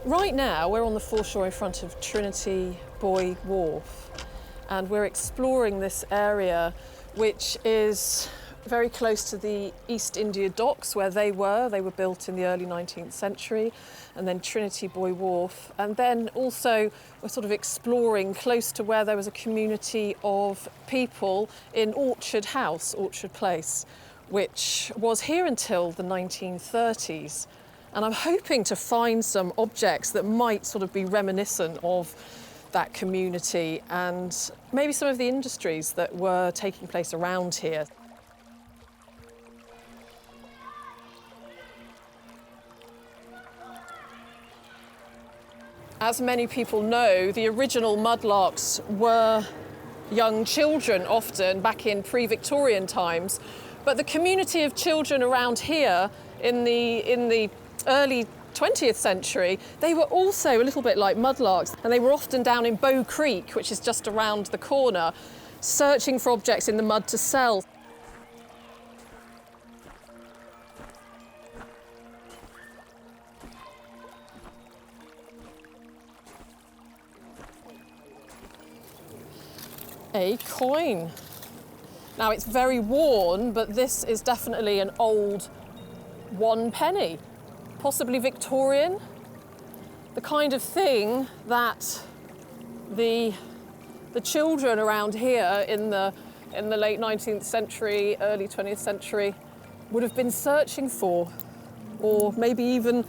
Right now we're on the foreshore in front of Trinity Buoy Wharf, and we're exploring this area which is very close to the East India Docks where they were. They were built in the early 19th century, and then Trinity Buoy Wharf. And then also we're sort of exploring close to where there was a community of people in Orchard House, Orchard Place, which was here until the 1930s. And I'm hoping to find some objects that might sort of be reminiscent of that community and maybe some of the industries that were taking place around here. As many people know, the original mudlarks were young children often back in pre-Victorian times, but the community of children around here in the early 20th century, they were also a little bit like mudlarks, and they were often down in Bow Creek, which is just around the corner, searching for objects in the mud to sell. A coin. Now it's very worn, but this is definitely an old 1 penny, possibly Victorian. The kind of thing that the children around here in the late 19th century, early 20th century would have been searching for, or maybe even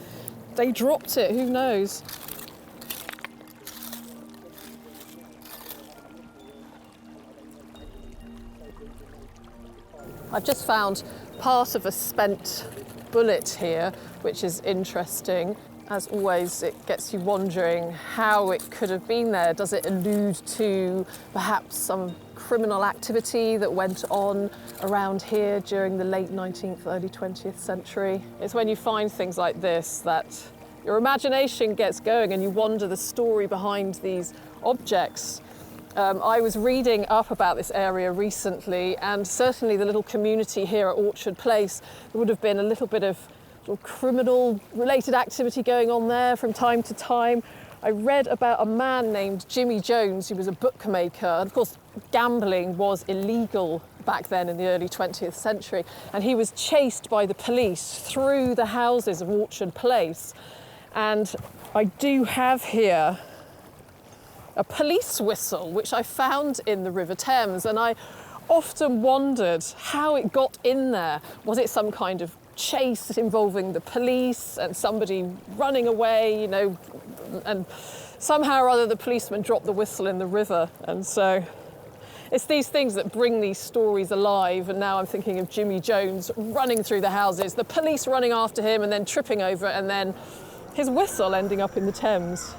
they dropped it, who knows. I've just found part of a spent bullet here, which is interesting. As always, it gets you wondering how it could have been there. Does it allude to perhaps some criminal activity that went on around here during the late 19th, early 20th century? It's when you find things like this that your imagination gets going and you wonder the story behind these objects. I was reading up about this area recently, and certainly the little community here at Orchard Place, there would have been a little bit of criminal-related activity going on there from time to time. I read about a man named Jimmy Jones, who was a bookmaker. And of course, gambling was illegal back then in the early 20th century, and he was chased by the police through the houses of Orchard Place. And I do have here a police whistle, which I found in the River Thames, and I often wondered how it got in there. Was it some kind of chase involving the police and somebody running away, and somehow or other the policeman dropped the whistle in the river? And so it's these things that bring these stories alive. And now I'm thinking of Jimmy Jones running through the houses, the police running after him and then tripping over it, and then his whistle ending up in the Thames.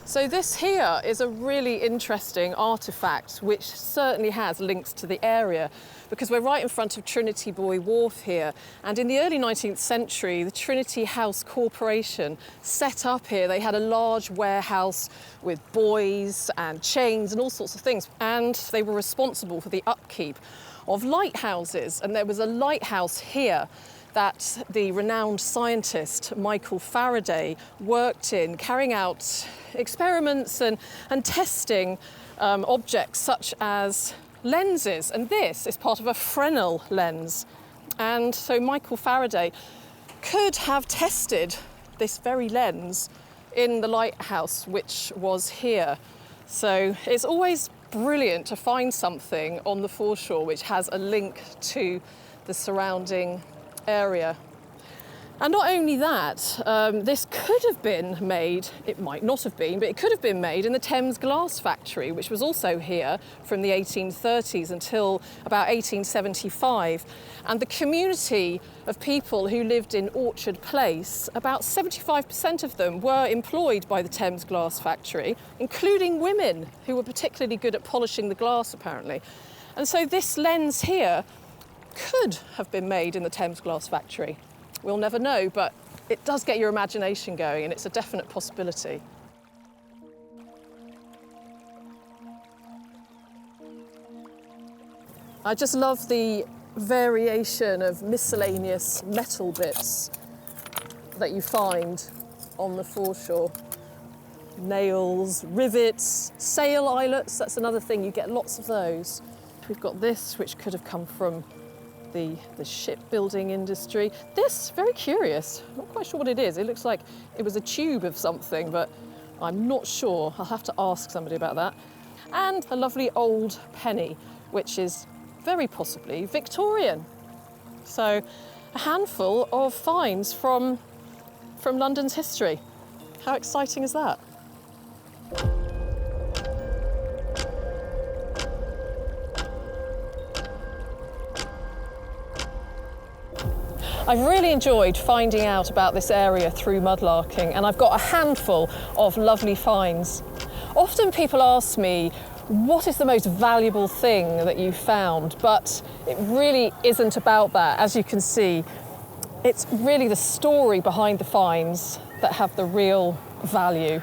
So this here is a really interesting artefact which certainly has links to the area, because we're right in front of Trinity Buoy Wharf here, and in the early 19th century the Trinity House Corporation set up here. They had a large warehouse with buoys and chains and all sorts of things, and they were responsible for the upkeep of lighthouses. And there was a lighthouse here that the renowned scientist Michael Faraday worked in, carrying out experiments and testing objects such as lenses. And this is part of a Fresnel lens. And so Michael Faraday could have tested this very lens in the lighthouse, which was here. So it's always brilliant to find something on the foreshore which has a link to the surrounding area. And not only that, this could have been made, it might not have been, but it could have been made in the Thames glass factory, which was also here from the 1830s until about 1875. And the community of people who lived in Orchard Place, about 75% of them were employed by the Thames glass factory, including women who were particularly good at polishing the glass, apparently. And so this lens here could have been made in the Thames glass factory. We'll never know, but it does get your imagination going, and it's a definite possibility. I just love the variation of miscellaneous metal bits that you find on the foreshore. Nails, rivets, sail eyelets, that's another thing, you get lots of those. We've got this, which could have come from the shipbuilding industry. This, very curious, not quite sure what it is. It looks like it was a tube of something, but I'm not sure. I'll have to ask somebody about that. And a lovely old penny, which is very possibly Victorian. So a handful of finds from London's history. How exciting is that? I've really enjoyed finding out about this area through mudlarking, and I've got a handful of lovely finds. Often people ask me, what is the most valuable thing that you found? But it really isn't about that. As you can see, it's really the story behind the finds that have the real value.